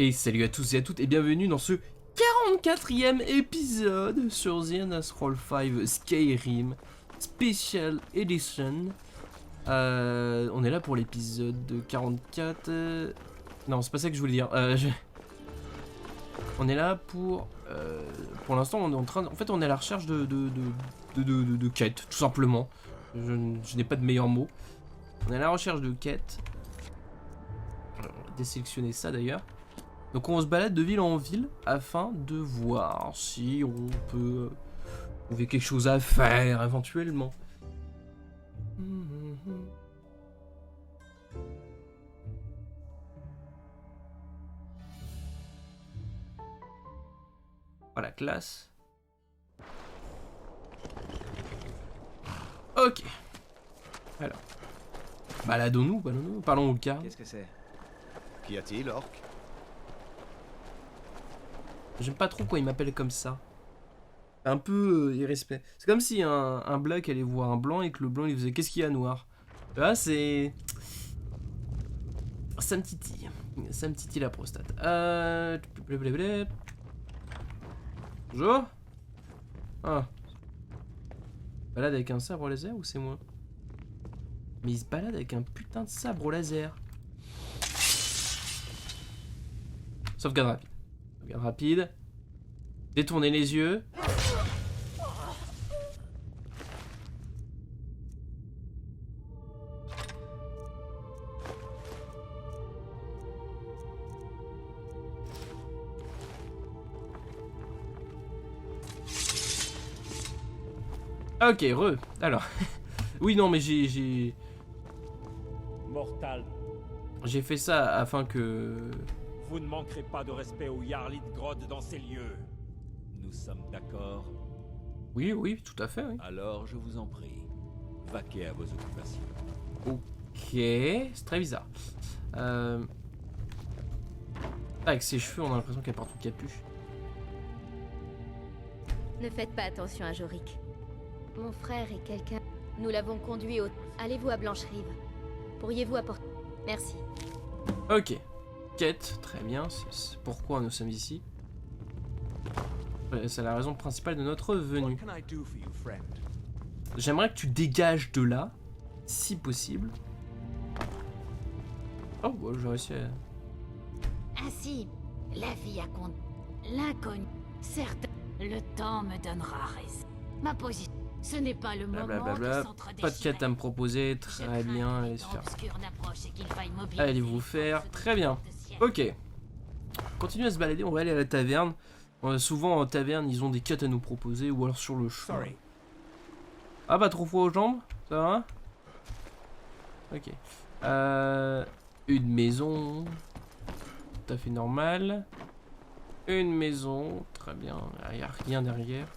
Et salut à tous et à toutes et bienvenue dans ce 44e épisode sur The Elder Scrolls V Skyrim Special Edition. On est là pour l'épisode 44. Non, c'est pas ça que je voulais dire. On est là pour l'instant, on est en train. En fait, on est à la recherche de quêtes, tout simplement. Je n'ai pas de meilleur mot. On est à la recherche de quêtes. On va désélectionner ça d'ailleurs. Donc on se balade de ville en ville afin de voir si on peut trouver quelque chose à faire éventuellement. Voilà, classe. Ok. Alors. Baladons-nous, parlons au cas. Qu'est-ce que c'est? Qu'y a-t-il, orc? J'aime pas trop quand il m'appelle comme ça. Un peu irrespect. C'est comme si un black allait voir un blanc et que le blanc il faisait qu'est-ce qu'il y a noir. Là c'est... Ça me titille. Ça me titille la prostate. Bonjour. Ah. Il se balade avec un sabre laser ou c'est moi? Mais il se balade avec un putain de sabre laser. Sauvegarde rapide. Sauvegarde rapide. Détournez les yeux. Ok, alors. Oui, non, mais j'ai Mortal, fait ça afin que... vous ne manquerez pas de respect au Jarl Grod dans ces lieux. Nous sommes d'accord? Oui, oui, tout à fait, oui. Alors je vous en prie, vaquez à vos occupations. Ok, c'est très bizarre. Avec ses cheveux, on a l'impression qu'elle porte une capuche. Ne faites pas attention à Jorik. Mon frère et quelqu'un... Nous l'avons conduit au... Allez-vous à Blancherive. Pourriez-vous apporter... Merci. Ok. Quête, très bien. C'est pourquoi nous sommes ici. C'est la raison principale de notre venue. J'aimerais que tu dégages de là, si possible. Oh, bon, j'ai réussi à... Ainsi, la vie a compte. L'inconnu. Certes, le temps me donnera raison. Ma position. Ce n'est pas le moment Blablabla. de s'entre-déchirer. Pas de quête à me proposer, très bien. Allez se faire. Allez vous faire, très bien. Ok. Continue à se balader, on va aller à la taverne. Souvent en taverne, ils ont des quêtes à nous proposer ou alors sur le chemin. Ah bah trop froid aux jambes, ça va? Ok. Une maison, tout à fait normal. Une maison, très bien. Il n'y a rien derrière.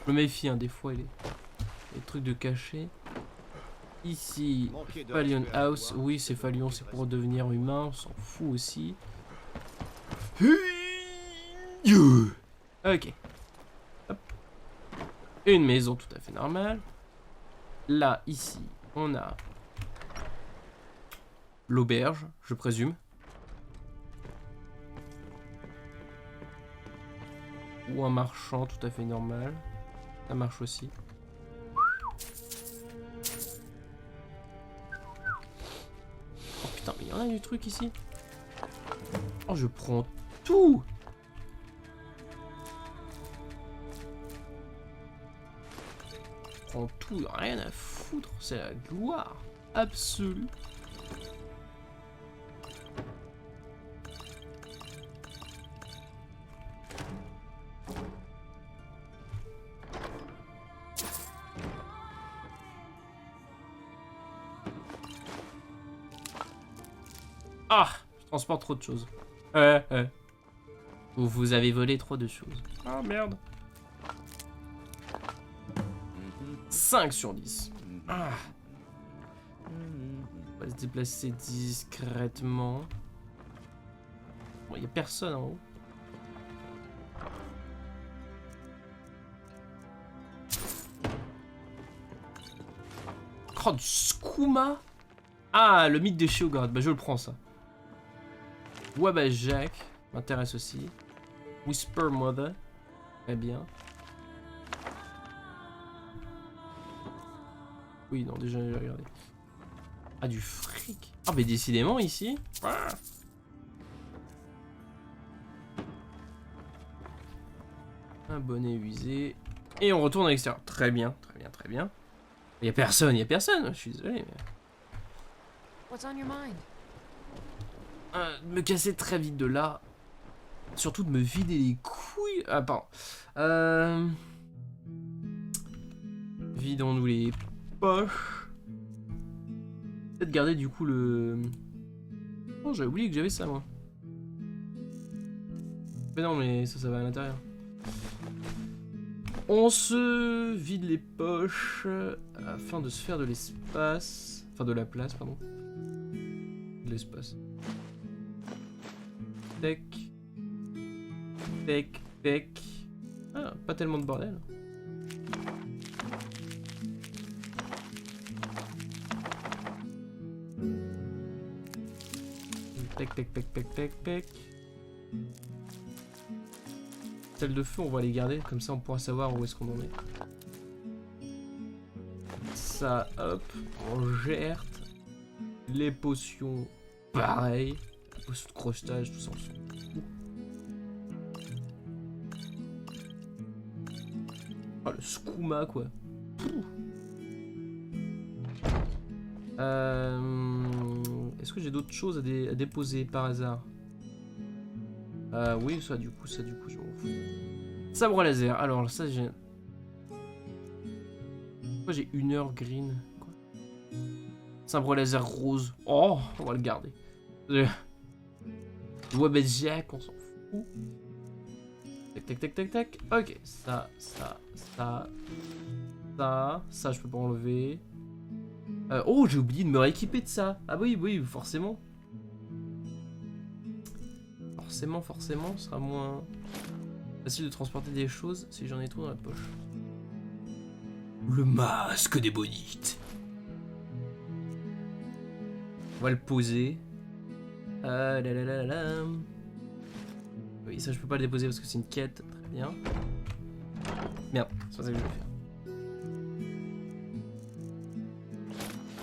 Je me méfie, hein, des fois, il y a des trucs de cachet. Ici, Falion House. Oui, c'est Falion, c'est pour devenir humain. On s'en fout aussi. Ok. Hop. Une maison tout à fait normale. Là, ici, on a l'auberge, je présume. Ou un marchand tout à fait normal. Ça marche aussi. Oh putain, mais il y en a du truc ici. Oh, je prends tout. Je prends tout, rien à foutre. C'est la gloire absolue. Ah, je transporte trop de choses. Vous avez volé trop de choses. Ah merde. 5 sur 10. Ah. On va se déplacer discrètement. Bon, il n'y a personne en haut. Oh, du skouma. Ah, le mythe de Sheogorath. Bah, je le prends, ça. Ouais, bah, Jacques. m'intéresse aussi. Whisper Mother. Très bien. Oui, non, déjà, j'ai regardé. Ah, du fric. Ah, mais décidément, ici. Ah. Un bonnet usé. Et on retourne à l'extérieur. Très bien, très bien, très bien. Il y a personne, je suis désolé. Mais... What's on your mind? me casser très vite de là. Surtout de me vider les couilles. Ah, pardon. Vidons-nous les poches. Peut-être garder du coup le... Oh, j'avais oublié que j'avais ça, moi. Mais non, mais ça va à l'intérieur. On se vide les poches afin de se faire de l'espace. Enfin, de la place, pardon. De l'espace. Tac. Tac, tac. Ah, pas tellement de bordel. Tac, tac, tac, tac, tac, tac. Celles de feu, on va les garder, comme ça on pourra savoir où est-ce qu'on en est. Ça, hop, on gère. Les potions, pareil. Les potions de crochetage, tout ça, on s'en fout. Ah, le skouma, quoi. Est-ce que j'ai d'autres choses à déposer par hasard? Oui, ça du coup, je m'en fous. Sabre laser, alors ça j'ai... Pourquoi j'ai 1 heure green? Quoi? Sabre laser rose. Oh, on va le garder. Webjack, on s'en fout. Tac, tac, tac, tac, tac. Ok, ça, je peux pas enlever. Oh, j'ai oublié de me rééquiper de ça. Ah oui, oui, forcément. Forcément, ce sera moins facile de transporter des choses si j'en ai trop dans la poche. Le masque des bonites. On va le poser. Ah là là là là. Oui, ça je peux pas le déposer parce que c'est une quête. Très bien. Merde, c'est pas ça que je vais faire.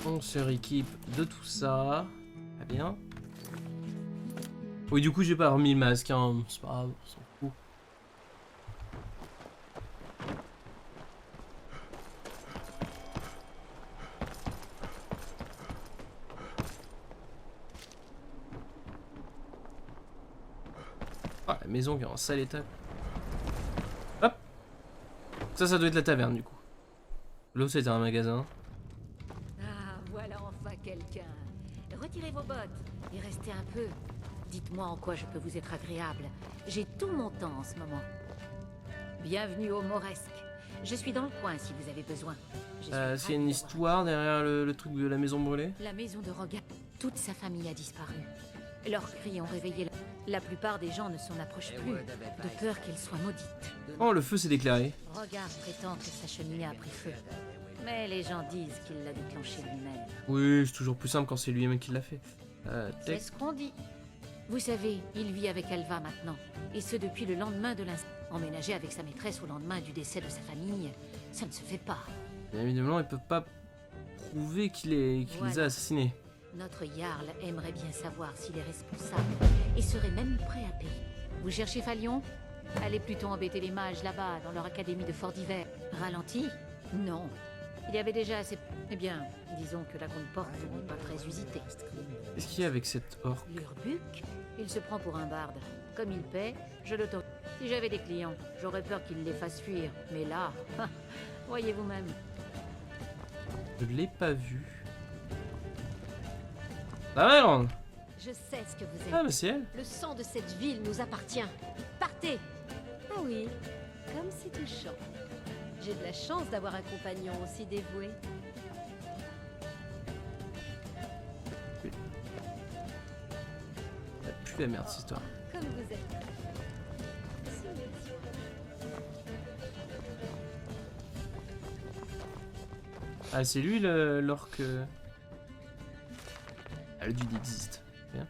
On se rééquipe de tout ça. Très bien. Oui, du coup, j'ai pas remis le masque, hein. C'est pas grave, on s'en fout. Ah, la maison qui est en sale état. Hop. Ça doit être la taverne, du coup. L'autre, c'était un magasin. Ah, voilà enfin quelqu'un. Retirez vos bottes et restez un peu. Dites-moi en quoi je peux vous être agréable. J'ai tout mon temps en ce moment. Bienvenue au Mauresque. Je suis dans le coin si vous avez besoin. C'est une histoire derrière le truc de la maison brûlée? La maison de Roga. Toute sa famille a disparu. Leurs cris ont réveillé la plupart des gens ne s'en approchent plus, de peur qu'elle soit maudite. Oh, le feu s'est déclaré. Roga prétend que sa cheminée a pris feu. Mais les gens disent qu'il l'a déclenché lui-même. Oui, c'est toujours plus simple quand c'est lui-même qui l'a fait. C'est ce qu'on dit. Vous savez, il vit avec Alva maintenant, et ce depuis le lendemain de l'incident. Emménager avec sa maîtresse au lendemain du décès de sa famille, ça ne se fait pas. Bien évidemment, ils peuvent pas prouver qu'il les a assassinés. Notre Jarl aimerait bien savoir s'il est responsable, et serait même prêt à payer. Vous cherchez Falion? Allez plutôt embêter les mages là-bas, dans leur académie de Fort d'Hiver. Ralenti? Non. Il y avait déjà assez... Eh bien, disons que la grande porte n'est pas très usitée. Qu'est-ce qu'il y a avec cette orque? L'Urbuc? Il se prend pour un barde. Comme il paie, je l'autorise. Si j'avais des clients, j'aurais peur qu'il les fasse fuir. Mais là, voyez vous-même. Je l'ai pas vu. Ah merde! Je sais ce que vous êtes. Ah mais c'est elle. Le sang de cette ville nous appartient. Partez! Ah oui, comme c'est touchant. J'ai de la chance d'avoir un compagnon aussi dévoué. Ça pue la merde cette histoire. Comme vous êtes. Ah c'est lui l'orque. Ah le dude existe. Bien.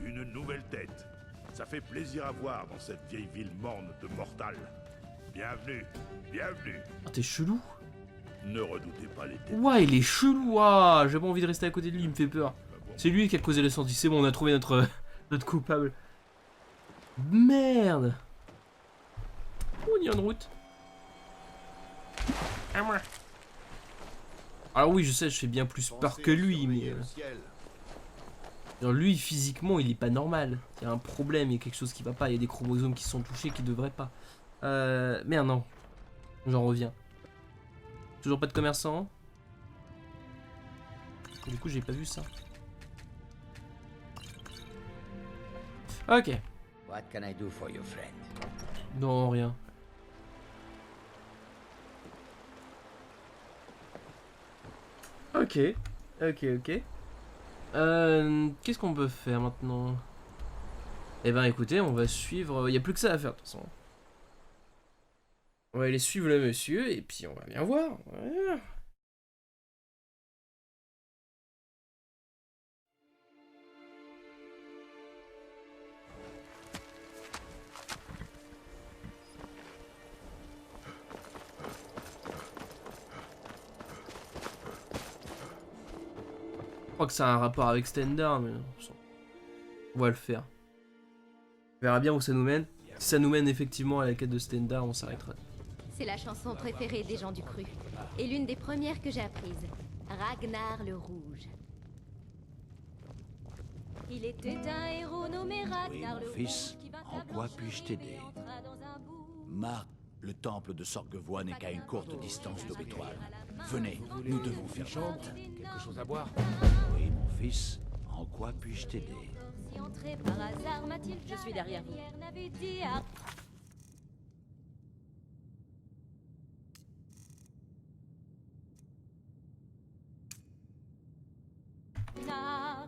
Une nouvelle tête. Ça fait plaisir à voir dans cette vieille ville morne de mortals. Bienvenue, bienvenue. Ah, t'es chelou. Ne redoutez pas les têtes. Ouais, il est chelou. Ah, j'ai pas envie de rester à côté de lui, il me fait peur. C'est lui qui a causé l'incendie. C'est bon, on a trouvé notre, notre coupable. Merde. Oh, il y a une route. À moi. Alors oui, je sais, je fais bien plus peur que lui, mais... genre, lui, physiquement, il est pas normal. Il y a un problème, il y a quelque chose qui va pas. Il y a des chromosomes qui sont touchés qui devraient pas. Merde, non. J'en reviens. Toujours pas de commerçant. Du coup, j'ai pas vu ça. Ok. What can I do for your friend? Non, rien. Ok. Ok, ok. Qu'est-ce qu'on peut faire maintenant? Eh ben écoutez, on va suivre... Il n'y a plus que ça à faire de toute façon. On va aller suivre le monsieur et puis on va bien voir. Ouais. Je crois que ça a un rapport avec Stendhal, mais on va le faire. On verra bien où ça nous mène. Si ça nous mène effectivement à la quête de Stendhal, on s'arrêtera. C'est la chanson préférée des gens du cru. Et l'une des premières que j'ai apprises. Ragnar le Rouge. Il était un héros nommé Ragnar Oui, le mon fils, Rouge qui vint en à quoi Blancherive puis-je et t'aider? entra dans un bourg. Marc, le temple de Sorguevoie n'est qu'à une courte distance de l'étoile. Venez, nous devons faire chambre. Quelque chose à boire? Oui, mon fils, en quoi puis-je t'aider? Si entré par hasard, Mathilde, Je suis derrière vous. n'avait dit à... Ragnar.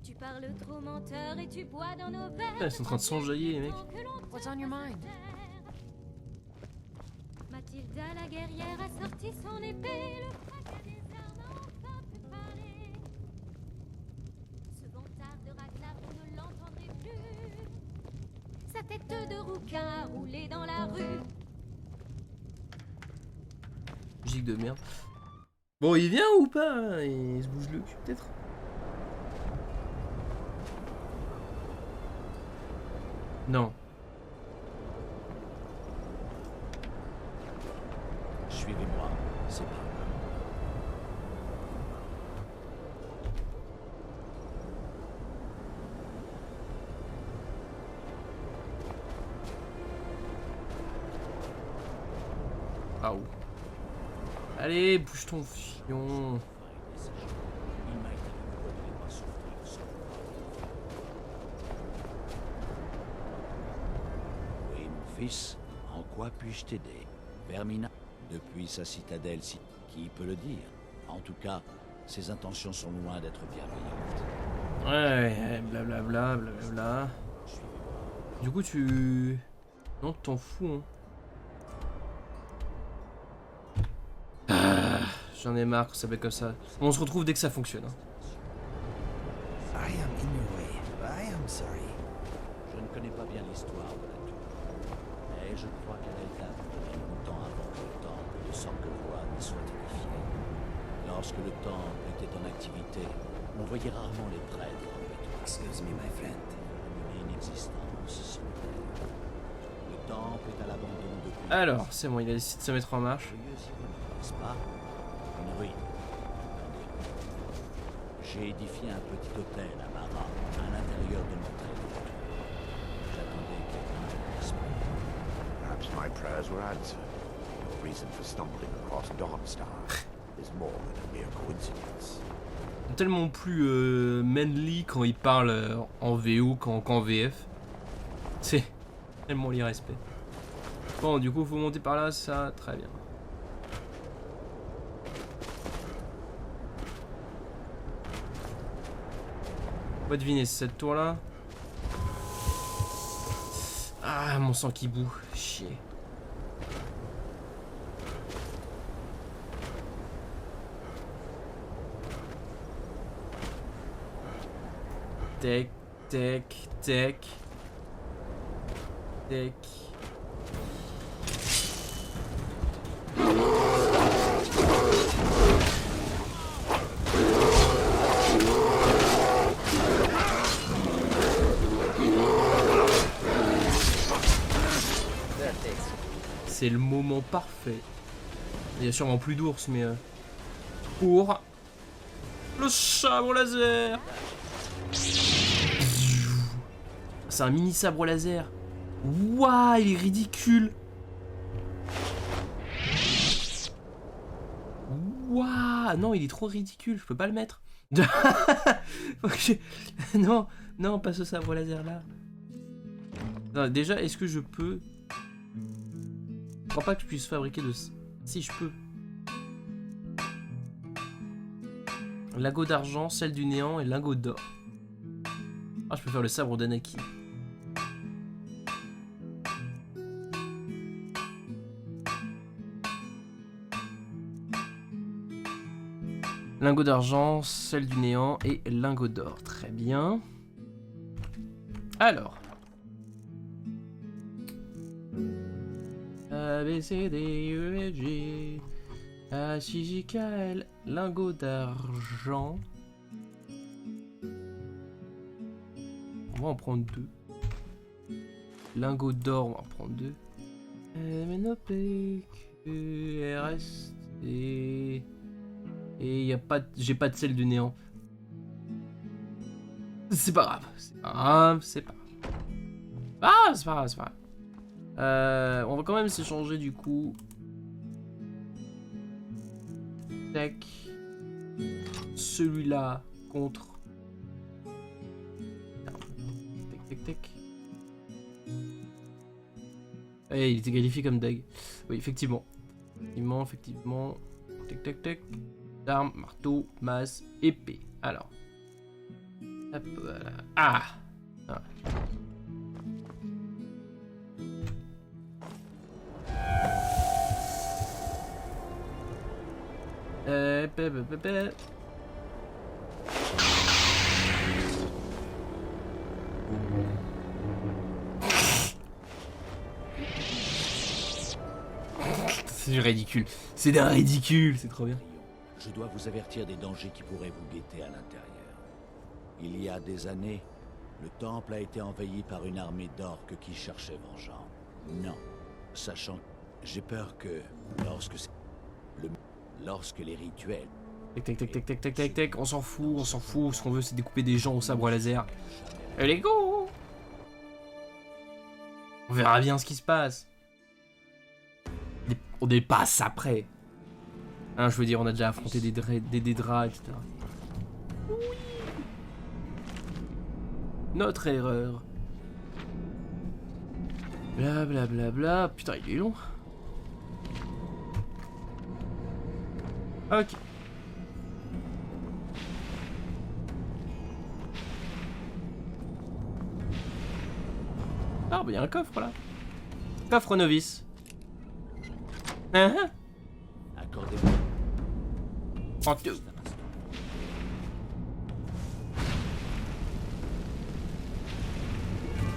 Tu parles trop menteur et tu bois dans nos verres. Putain, ils sont en train de s'enjailler, les mecs. What's on your mind? Mathilda la guerrière a sorti son épée, le fracas des armes a enfin pu parler. Ce vantard de Ragnar, vous ne l'entendrez plus. Sa tête de rouquin a roulé dans la rue. Musique de merde. Bon, il vient ou pas hein? Il se bouge le cul, peut-être. Non. Suivez-moi, c'est par là. Ah où? Allez, bouge ton fion. Il m'a été de ne pas souffrir seul. Oui, mon fils, en quoi puis-je t'aider? Vermina, depuis sa citadelle, qui peut le dire? En tout cas, ses intentions sont loin d'être bienveillantes. Ouais, blablabla, blablabla. Du coup, tu... Non, t'en fous, hein. Ah, j'en ai marre que ça fait comme ça. On se retrouve dès que ça fonctionne. Hein. I am in your way. I am sorry. Je ne connais pas bien l'histoire de la tour, mais je crois qu'elle date de bien longtemps avant que le temple de Sorguevoie ne soit édifié. Lorsque le temple était en activité, on voyait rarement les prêtres en l'étoile. Excuse me, my friend. Une inexistence sans terre. Le temple est à l'abandon depuis... Alors, c'est bon, il a décidé de se mettre en marche. Curieuse ironie, n'est-ce pas? Une ruine. J'ai édifié un petit hôtel à Mara, à l'intérieur de l'entrée de la tour. J'attendais quelqu'un de l'esprit. Perhaps my prayers were answered. Your reason for stumbling across Dawnstar is more than a mere coincidence. Tellement plus manly quand il parle en VO qu'en VF. C'est tellement l'irrespect. Bon, du coup, faut monter par là, ça, très bien. On va deviner, c'est cette tour-là. Ah, mon sang qui bout, chier. Tech, tech, tech. Tech. C'est le moment parfait. Il y a sûrement plus d'ours, mais pour le sabre laser. C'est un mini sabre laser. Waouh, il est ridicule. Waouh, non, il est trop ridicule. Je peux pas le mettre. Non, non, pas ce sabre laser là. Non, déjà, est-ce que je peux? Je crois pas que je puisse fabriquer de... Si, je peux. Lingot d'argent, sel du néant et lingot d'or. Ah, je peux faire le sabre d'Anakin. Lingot d'argent, sel du néant et lingot d'or. Très bien. Alors. A, B, C, D, E, F, G, H, I, J, K, L, lingot d'argent. On va en prendre 2. Lingot d'or, on va en prendre 2. M, N, O, P, Q, R, S, T. Et y a pas, j'ai pas de sel du néant. C'est pas grave, c'est pas grave, c'est pas grave. Ah, c'est pas grave, c'est pas grave. On va quand même s'échanger du coup. Tac. Celui-là contre. Tac, tac, tac. Eh, il était qualifié comme Dag. Oui, effectivement. Effectivement. Tac, tac, tac. Arme, marteau, masse, épée. Alors. Hop, voilà. Ah, ah. C'est ridicule. C'est d'un ridicule. C'est trop bien. Je dois vous avertir des dangers qui pourraient vous guetter à l'intérieur. Il y a des années, le temple a été envahi par une armée d'orques qui cherchait vengeance. Non, sachant, j'ai peur que lorsque les rituels... Tac, tac, tac, tac, tac, tac, tac, tac, on s'en fout, on s'en fout. Ce qu'on veut, c'est découper des gens au sabre laser. Allez, go! On verra bien ce qui se passe. On dépasse après. Hein, je veux dire, on a déjà affronté des draps, etc. Oui. Notre erreur. Bla bla bla bla. Putain, il est long. Ok. Ah, bah, il y a un coffre là. Coffre novice. Accordez-moi. En tout.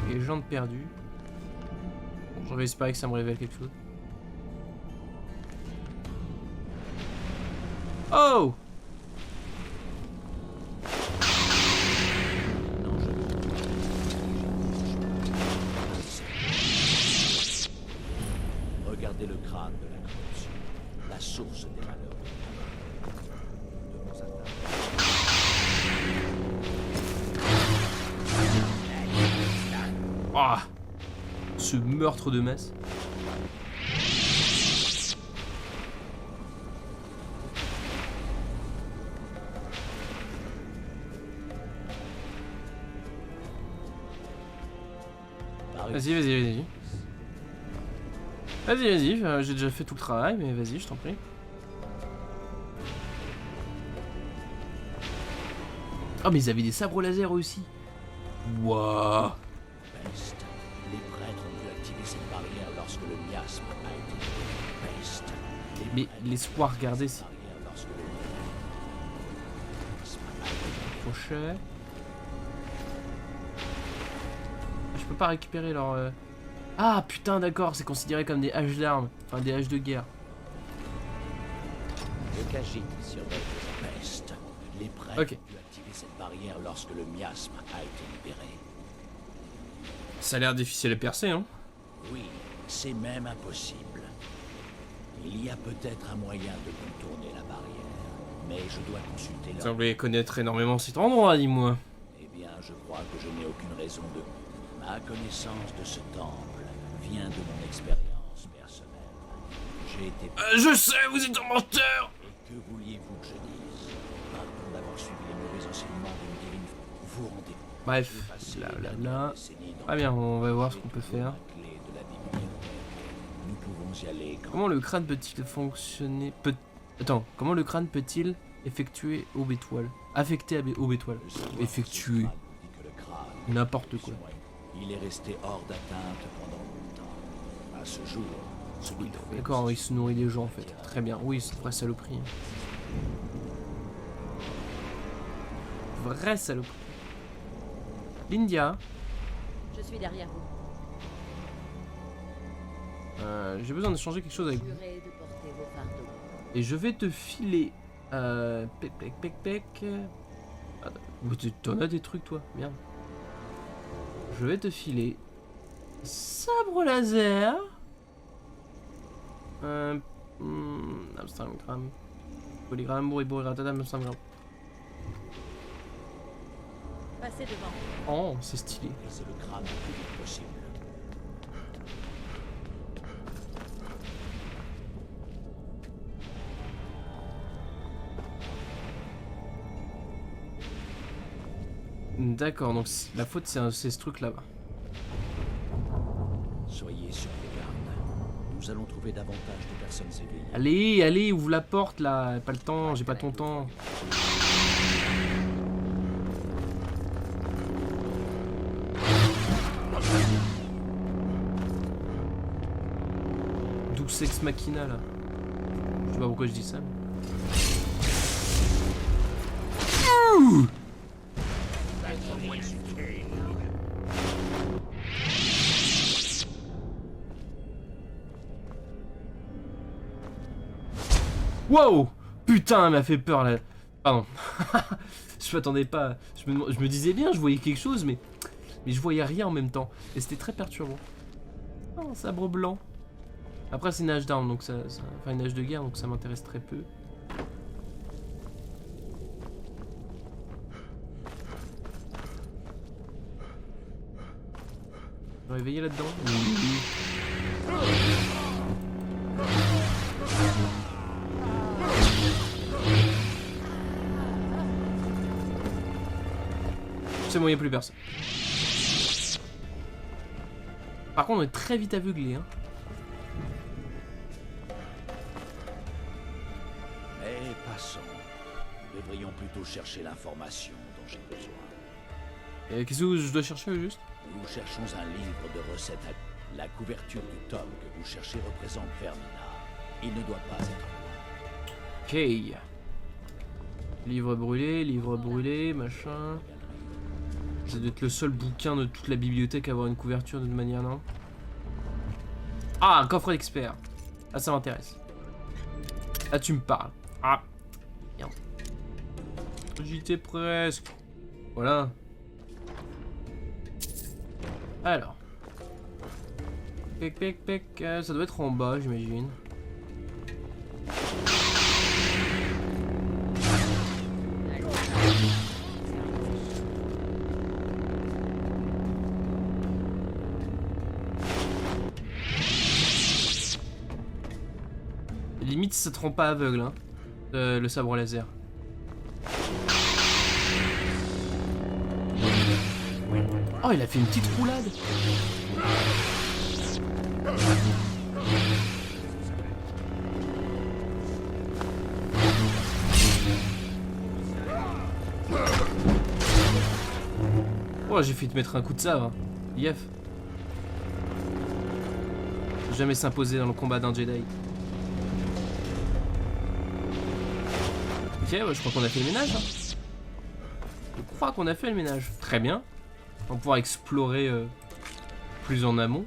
Les jantes perdues. Bon, j'avais espéré que ça me révèle quelque chose. Oh! Regardez le crâne de la corruption, la source des malheurs. Ah! Ce meurtre de masse. Vas-y, vas-y, vas-y. Vas-y, vas-y, j'ai déjà fait tout le travail, mais vas-y, je t'en prie. Oh, mais ils avaient des sabres laser aussi. Waouh. Les prêtres ont pu activer cette barrière lorsque le miasme a été peste. Mais l'espoir, regardez, c'est crochet. peux pas récupérer leur... Ah putain d'accord, c'est considéré comme des haches d'armes. Enfin des haches de guerre. Le Khajiit surveille les empestes. Les prêtres ont pu activer cette barrière lorsque le miasme a été libéré. Ça a l'air difficile à percer, hein. Oui, c'est même impossible. Il y a peut-être un moyen de contourner la barrière, mais je dois consulter Vous semblez connaître énormément cet endroit, dis-moi. Eh bien, je crois que je n'ai aucune raison de... Ma connaissance de ce temple vient de mon expérience personnelle. J'ai été... je sais, vous êtes un menteur. Et que vouliez-vous que je dise? Pardon d'avoir suivi les mauvais enseignements d'une divine... Vous rendez... Bref, là. Ah bien, on va voir ce qu'on peut faire. Nous pouvons y aller quand... Comment le crâne peut-il fonctionner Attends, comment le crâne peut-il effectuer aux étoiles? Affecter aux étoiles. Effectuer. N'importe quoi. Il est resté hors d'atteinte pendant longtemps. À ce jour, celui trouvé... D'accord, il se nourrit des gens en fait. Très bien. Oui, c'est vraie saloperie. Vraie saloperie. Lindia. Je suis derrière vous. J'ai besoin de changer quelque chose avec vous. Jurez de porter vos fardeaux. Et je vais te filer. Pec. Ah, t'en as des trucs toi, merde. Je vais te filer. Sabre laser. Amsterdam. Polygramme, bourribourriratata, Amsterdam. Passez devant. Oh, c'est stylé. C'est le crâne le plus vite possible. D'accord, donc la faute c'est ce truc là-bas. Soyez sur vos gardes. Nous allons trouver davantage de personnes éveillées. Allez, ouvre la porte là. Pas le temps, j'ai pas ton temps. Douce ex machina là. Je sais pas pourquoi je dis ça. Ouh! Wow! Putain, elle m'a fait peur là. Pardon. Je m'attendais pas. Je me disais bien, je voyais quelque chose, mais je voyais rien en même temps. Et c'était très perturbant. Oh, un sabre blanc. Après, c'est une hache d'arme, donc enfin une hache de guerre, donc ça m'intéresse très peu. Je vais réveiller là-dedans. C'est bon, il n'y a plus personne. Par contre, on est très vite aveuglé. Hein. Mais passons. Nous devrions plutôt chercher l'information dont j'ai besoin. Et qu'est-ce que je dois chercher au juste? Nous cherchons un livre de recettes. La couverture du tome que vous cherchez représente Vermina. Il ne doit pas être loin. Ok. Livre brûlé, machin. Ça doit être le seul bouquin de toute la bibliothèque à avoir une couverture de toute manière, non? Ah, un coffre d'expert. Ah, ça m'intéresse. Ah, tu me parles. Ah. Merde. J'y étais presque. Voilà. Alors. Pec. Ça doit être en bas, j'imagine. Limite, ça te rend pas aveugle, hein, le sabre laser. Oh, il a fait une petite roulade. Oh, j'ai fait te mettre un coup de sabre. Yef. Jamais s'imposer dans le combat d'un Jedi. Ok, ouais, je crois qu'on a fait le ménage. Hein. Je crois qu'on a fait le ménage. Très bien. On va pouvoir explorer plus en amont.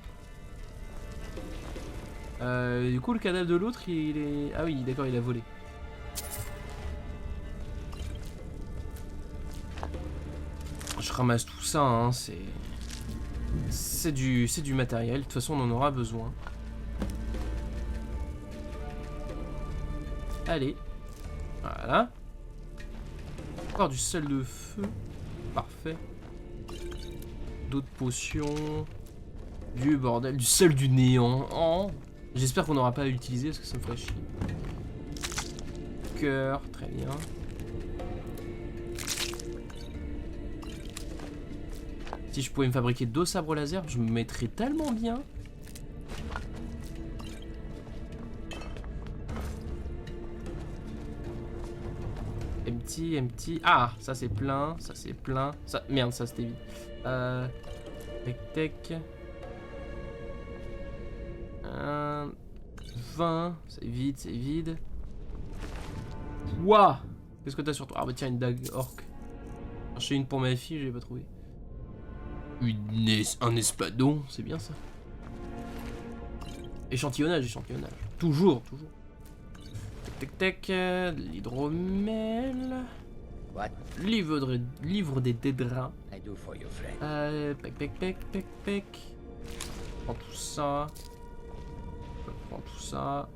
Du coup, le cadavre de l'autre, il est... Ah oui, d'accord, il a volé. Je ramasse tout ça, hein, c'est du matériel. De toute façon, on en aura besoin. Allez. Voilà. Encore du sel de feu. Parfait. D'autres potions. Du bordel. Du sel du néant. Oh. J'espère qu'on n'aura pas à utiliser parce que ça me ferait chier. Cœur. Très bien. Si je pouvais me fabriquer 2 sabres laser, je me mettrais tellement bien. Empty. Ah, ça c'est plein, ça c'est plein. Ça, merde, ça c'était vide. Tech. 20, c'est vide. Ouah! Qu'est-ce que t'as sur toi? Ah bah tiens, une dague orc. Chercher une pour ma fille, je l'ai pas trouvé. Un espadon, c'est bien ça. Échantillonnage. Toujours. Tac. L'hydromel. Livre des dédrains. Pec. Prends tout ça.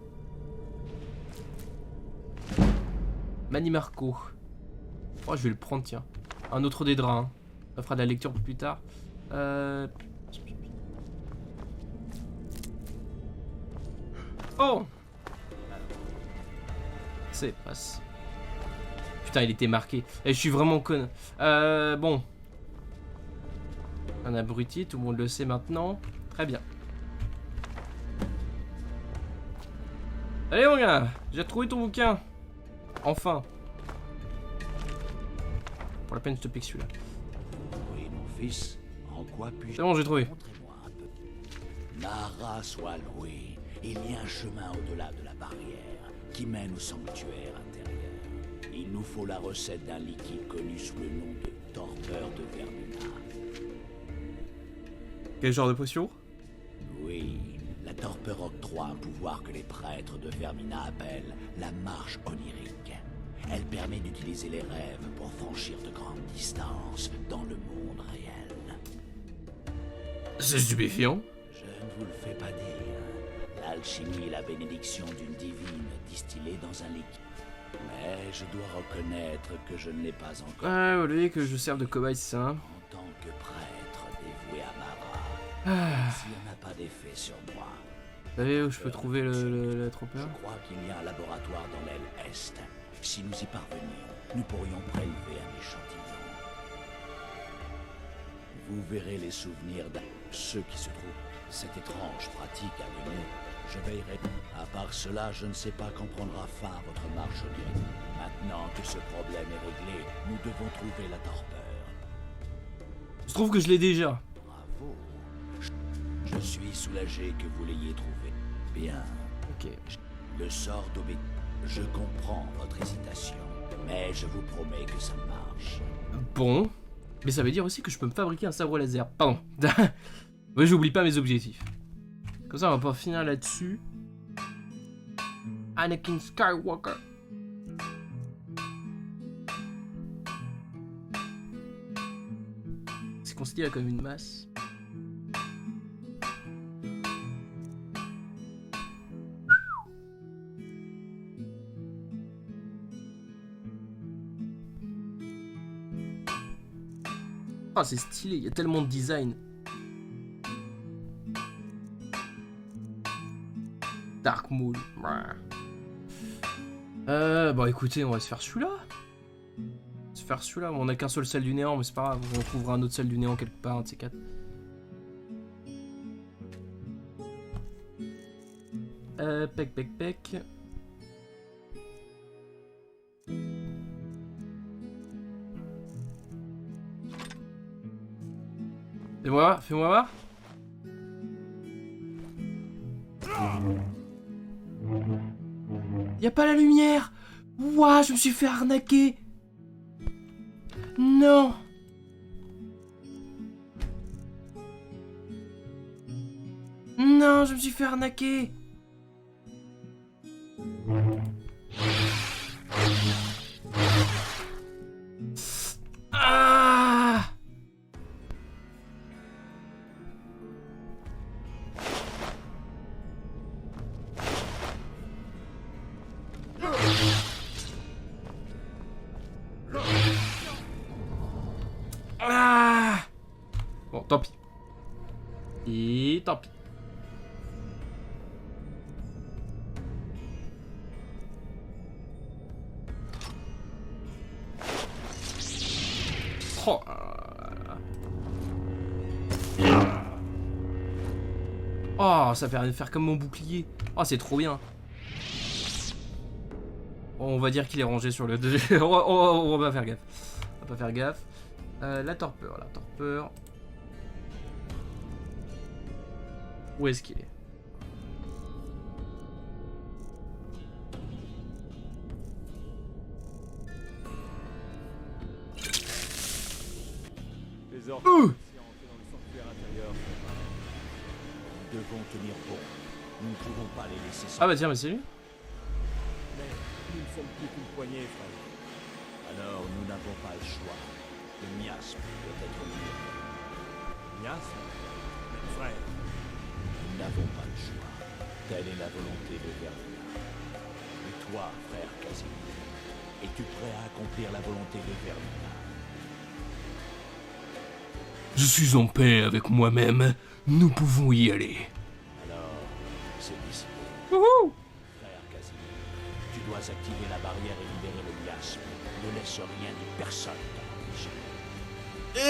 Manimarco. Oh, je vais le prendre, tiens. Un autre des draps. Hein. Ça fera de la lecture plus tard. Oh! C'est passe. Putain, il était marqué. Et je suis vraiment con. Bon. Un abruti, tout le monde le sait maintenant. Très bien. Allez mon gars, j'ai trouvé ton bouquin. Enfin. Pour la peine, je te pique celui-là. Oui, mon fils, en quoi puis-je... C'est bon, j'ai trouvé. Montrez-moi un peu. Nara soit loué. Il y a un chemin au-delà de la barrière qui mène au sanctuaire intérieur. Il nous faut la recette d'un liquide connu sous le nom de torpeur de Vermina. Quel genre de potion? Oui, la torpeur octroie un pouvoir que les prêtres de Vermina appellent la marche onirique. Elle permet d'utiliser les rêves pour franchir de grandes distances dans le monde réel. C'est stupéfiant. Je ne vous le fais pas dire. L'alchimie est la bénédiction d'une divine distillée dans un liquide. Mais je dois reconnaître que je ne l'ai pas encore. Ah, vous voulez que je serve de cobaye, c'est ça? En tant que prêtre dévoué à Mara, s'il n'a pas d'effet sur moi. Vous savez où je peux trouver la torpeur? Je crois qu'il y a un laboratoire dans l'aile Est. Si nous y parvenions, nous pourrions prélever un échantillon. Vous verrez les souvenirs de ceux qui se trouvent. Cette étrange pratique à venir, je veillerai. À part cela, je ne sais pas quand prendra fin votre marche onirique. Maintenant que ce problème est réglé, nous devons trouver la torpeur. Je trouve que je l'ai déjà. Bravo. Je suis soulagé que vous l'ayez trouvé. Bien. Ok. Le sort d'Obé. Je comprends votre hésitation, mais je vous promets que ça marche. Bon. Mais ça veut dire aussi que je peux me fabriquer un sabre laser. Pardon. Ouais, j'oublie pas mes objectifs. Comme ça, on va pouvoir finir là-dessus. Anakin Skywalker. C'est considéré comme une masse. Ah, c'est stylé, il y a tellement de design. Dark Moon. Bon écoutez, on va se faire celui-là. On a qu'un seul sel du néant, mais c'est pas grave, on trouvera un autre sel du néant quelque part, un de ces quatre. Pec. Fais-moi voir. Y a pas la lumière. Ouah, je me suis fait arnaquer. Non. non, je me suis fait arnaquer. Ah! Ah! Bon, tant pis. Et tant pis. Oh. Oh, ça permet de faire comme mon bouclier. Oh, c'est trop bien. On va dire qu'il est rangé sur le 2. On va faire gaffe. On va pas faire gaffe. La torpeur, la torpeur. Où est-ce qu'il est? Les orques sont entrés dans le sanctuaire intérieur. Nous devons tenir bon. Nous ne pouvons pas les laisser Ah sortir. bah tiens, mais c'est lui. Mais nous ne sommes plus qu'une poignée, frère. Alors nous n'avons pas le choix. Le miasme doit être libre. Miasme, mes frères. Nous n'avons pas le choix. Telle est la volonté de Vermina. Et toi, frère Casimir, es-tu prêt à accomplir la volonté de Vermina? Je suis en paix avec moi-même. Nous pouvons y aller. Alors, c'est décidé. Wouhou! Frère Casimir, tu dois activer la barrière et libérer le miasme. Ne laisse rien ni personne t'empêcher.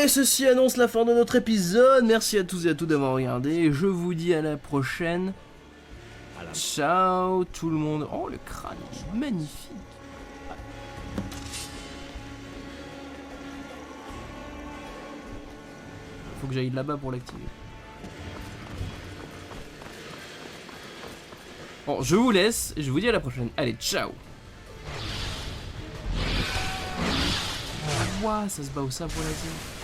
Et ceci annonce la fin de notre épisode. Merci à tous et à toutes d'avoir regardé. Je vous dis à la prochaine. Ciao tout le monde. Oh, le crâne est magnifique. Faut que j'aille là-bas pour l'activer. Bon, je vous laisse. Je vous dis à la prochaine. Allez, ciao. Ouah, ça se bat au sabre laser.